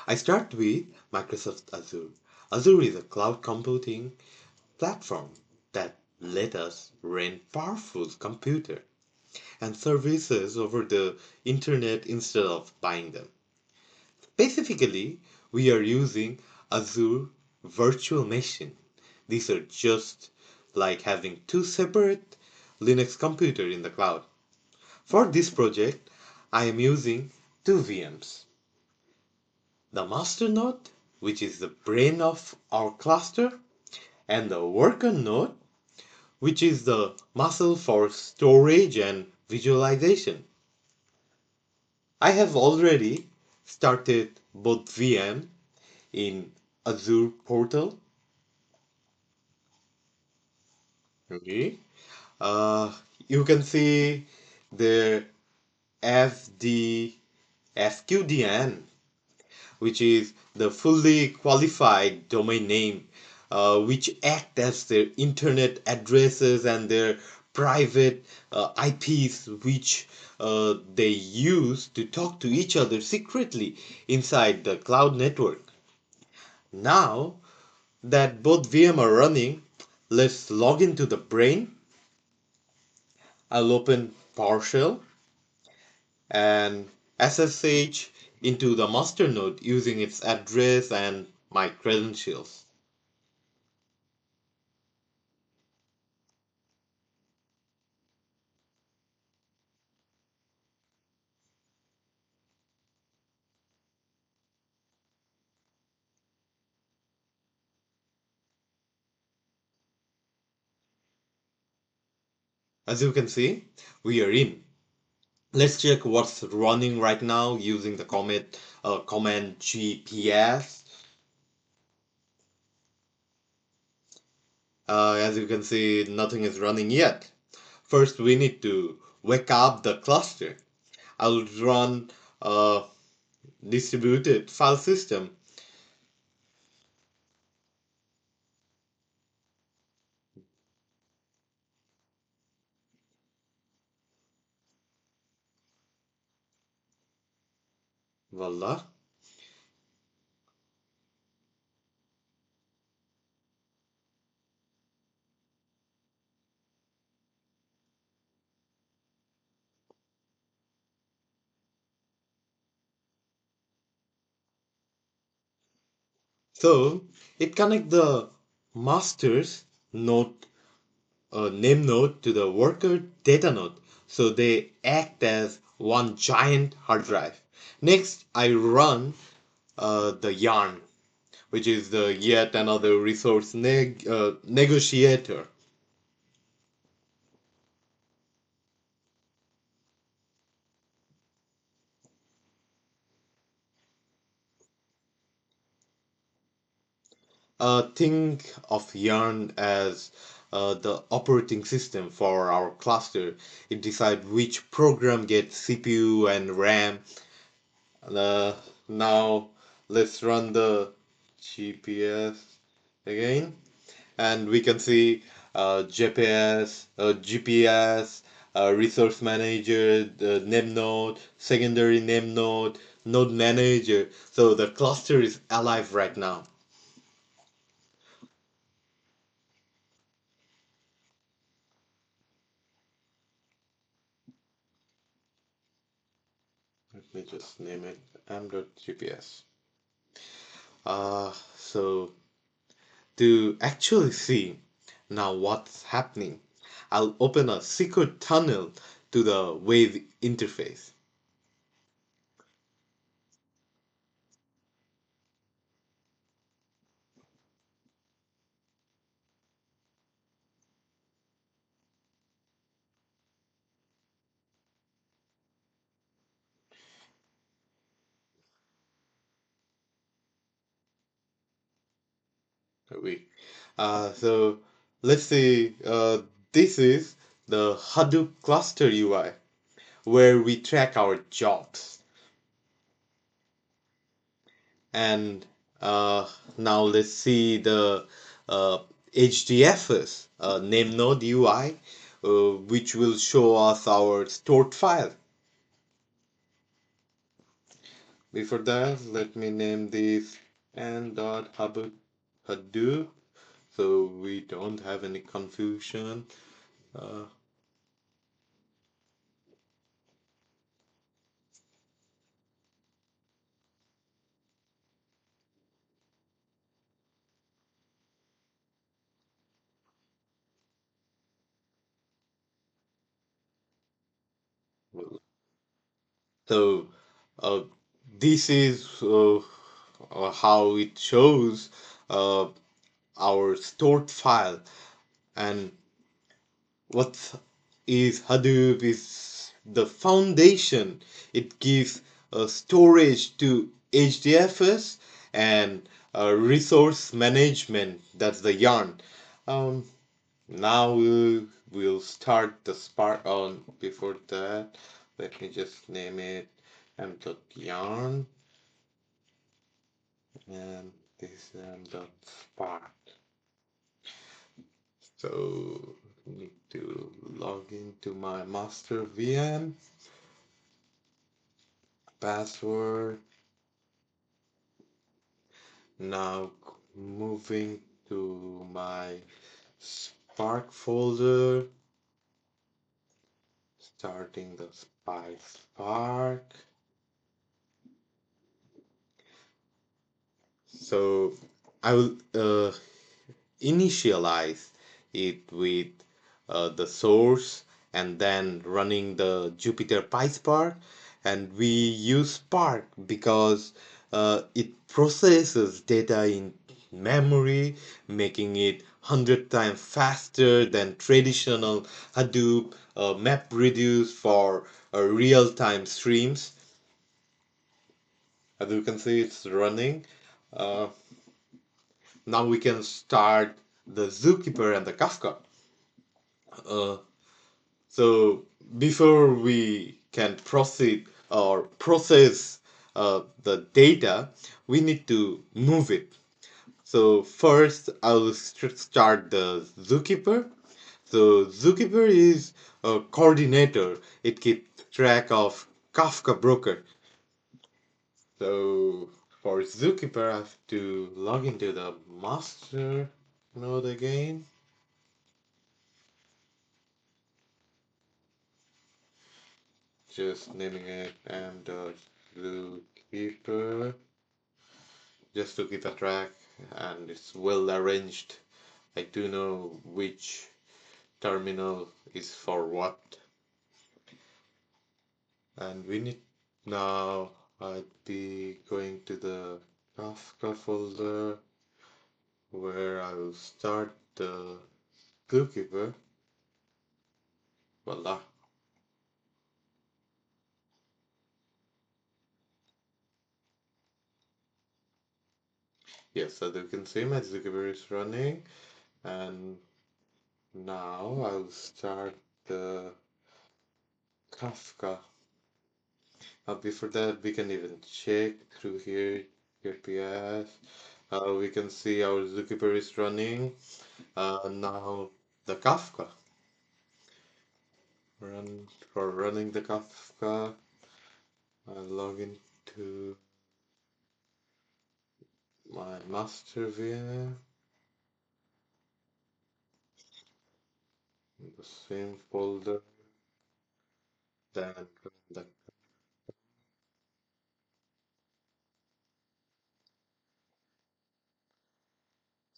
I start with Microsoft Azure. Azure is a cloud computing platform that let us run powerful computer and services over the internet instead of buying them. Specifically, we are using Azure Virtual Machine. These are just like having two separate Linux computers in the cloud. For this project, I am using two VMs. The master node, which is the brain of our cluster, and the worker node, which is the muscle for storage and visualization. I have already started both VM in Azure portal. Okay. Uh, you can see the FD FQDN, which is the fully qualified domain name, which act as their internet addresses and their private IPs, which they use to talk to each other secretly inside the cloud network. Now that both VM are running, let's log into the brain. I'll open PowerShell and SSH into the master node using its address and my credentials. As you can see, we are in. Let's check what's running right now using the command GPS. As you can see, nothing is running yet. First, we need to wake up the cluster. I'll run a distributed file system. Voila. So it connects the master's node, name node to the worker data node. So they act as one giant hard drive. Next, I run the yarn, which is the yet another resource negotiator. Think of yarn as the operating system for our cluster. It decides which program gets CPU and RAM. Uh, Now let's run the GPS again, and we can see GPS, resource manager, the NameNode, secondary NameNode, node manager. So the cluster is alive right now. Let me just name it m.gps. So to actually see now what's happening, I'll open a secret tunnel to the wave interface. We so let's see. This is the Hadoop cluster UI where we track our jobs. And now let's see the uh, HDFS NameNode UI, which will show us our stored file. Before that, let me name this n.hadoop so we don't have any confusion. Uh, so uh, this is how it shows uh, our stored file. And what is Hadoop is the foundation. It gives storage to HDFS and resource management. That's the yarn. Um, Now we'll start the Spark on. Before that, let me just name it m.yarn and this is m.spark. So need to log into my master VM, password. Now moving to my Spark folder, starting the Spark. So I will initialize it with the source and then running the Jupyter PySpark. And we use Spark because it processes data in memory, making it 100 times faster than traditional Hadoop MapReduce for real-time streams. As you can see, it's running. Uh, Now we can start the Zookeeper and the Kafka. Uh, so before we can proceed or process the data, we need to move it. So first, I'll start the Zookeeper. So Zookeeper is a coordinator. It keeps track of Kafka broker. So for Zookeeper, I have to log into the master node again. Just naming it m.zookeeper just to keep a track, and it's well arranged. I do know which terminal is for what, and we need now. I'd be going to the Kafka folder where I will start the zookeeper. Voila. Yes, so you can see my zookeeper is running, and now I'll start the Kafka. Before that, we can even check through here, APIs. We can see our Zookeeper is running. Now the Kafka. For running the Kafka, I log into my master VM, the same folder. Then the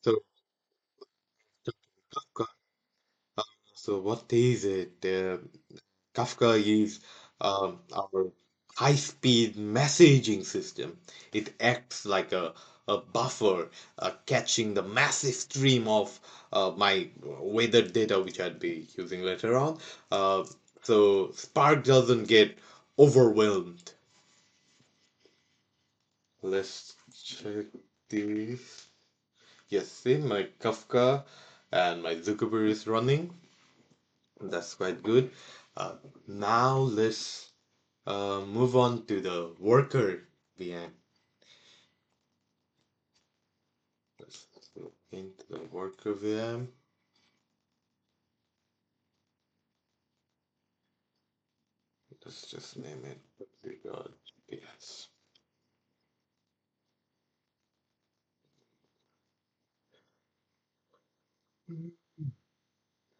so the Kafka. Uh, so what is it? Kafka is our high-speed messaging system. It acts like a buffer, catching the massive stream of my weather data, which I'd be using later on. Uh, so Spark doesn't get overwhelmed. Let's check this. Yes, see, my Kafka and my Zookeeper is running. That's quite good. Now let's move on to the worker VM. Let's look into the worker VM. Let's just name it. We got yes.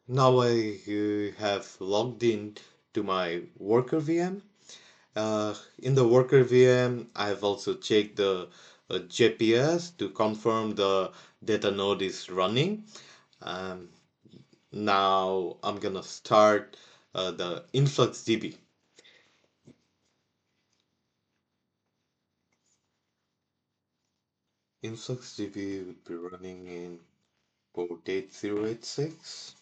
Now I have logged in to my worker VM. In the worker VM, I've also checked the JPS to confirm the data node is running. Um, Now I'm gonna start the InfluxDB. InfluxDB would be running in port 8086.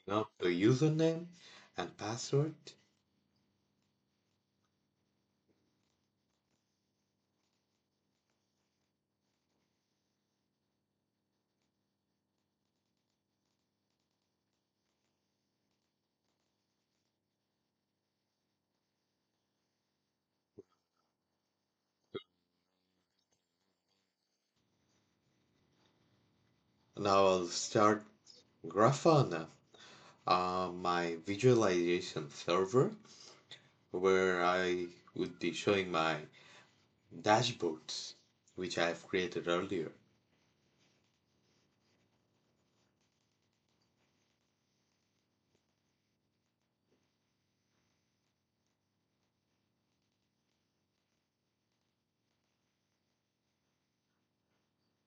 Up the username and password. Now I'll start Grafana, my visualization server, where I would be showing my dashboards, which I have created earlier.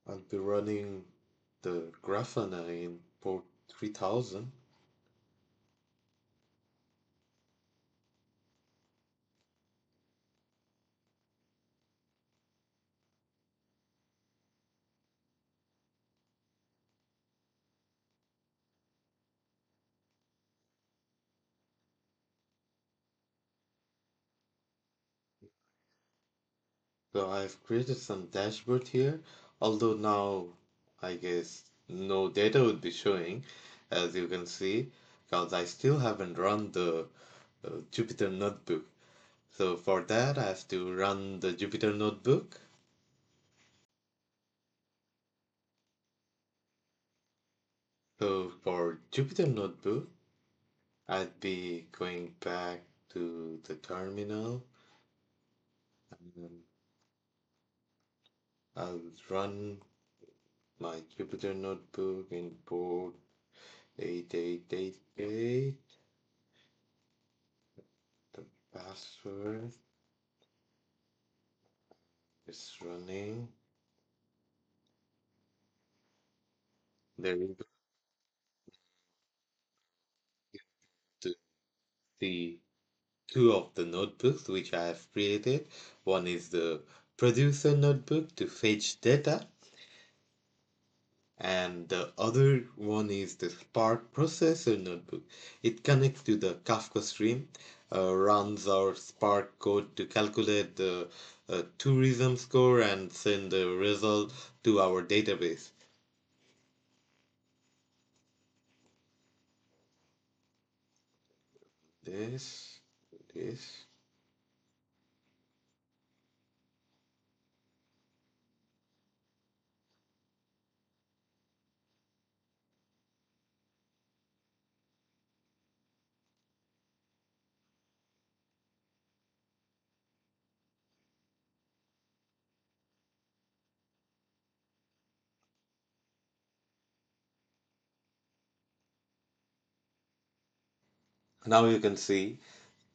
I'll be running the Grafana in port 3000. So I've created some dashboard here, although now I guess no data would be showing, as you can see, because I still haven't run the Jupyter Notebook. So for that, I have to run the Jupyter Notebook. So for Jupyter Notebook, I'd be going back to the terminal and I'll run my Jupyter Notebook in port 8888. The password is running. There you go to see two of the notebooks which I have created. One is the producer notebook to fetch data, and the other one is the Spark processor notebook. It connects to the Kafka stream, runs our Spark code to calculate the tourism score and send the result to our database. This, this. Now you can see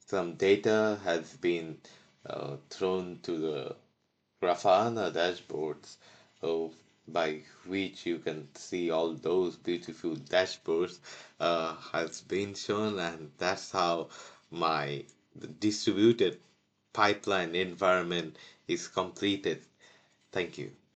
some data has been thrown to the Grafana dashboards, uh, by which you can see all those beautiful dashboards has been shown, and that's how my distributed pipeline environment is completed. Thank you.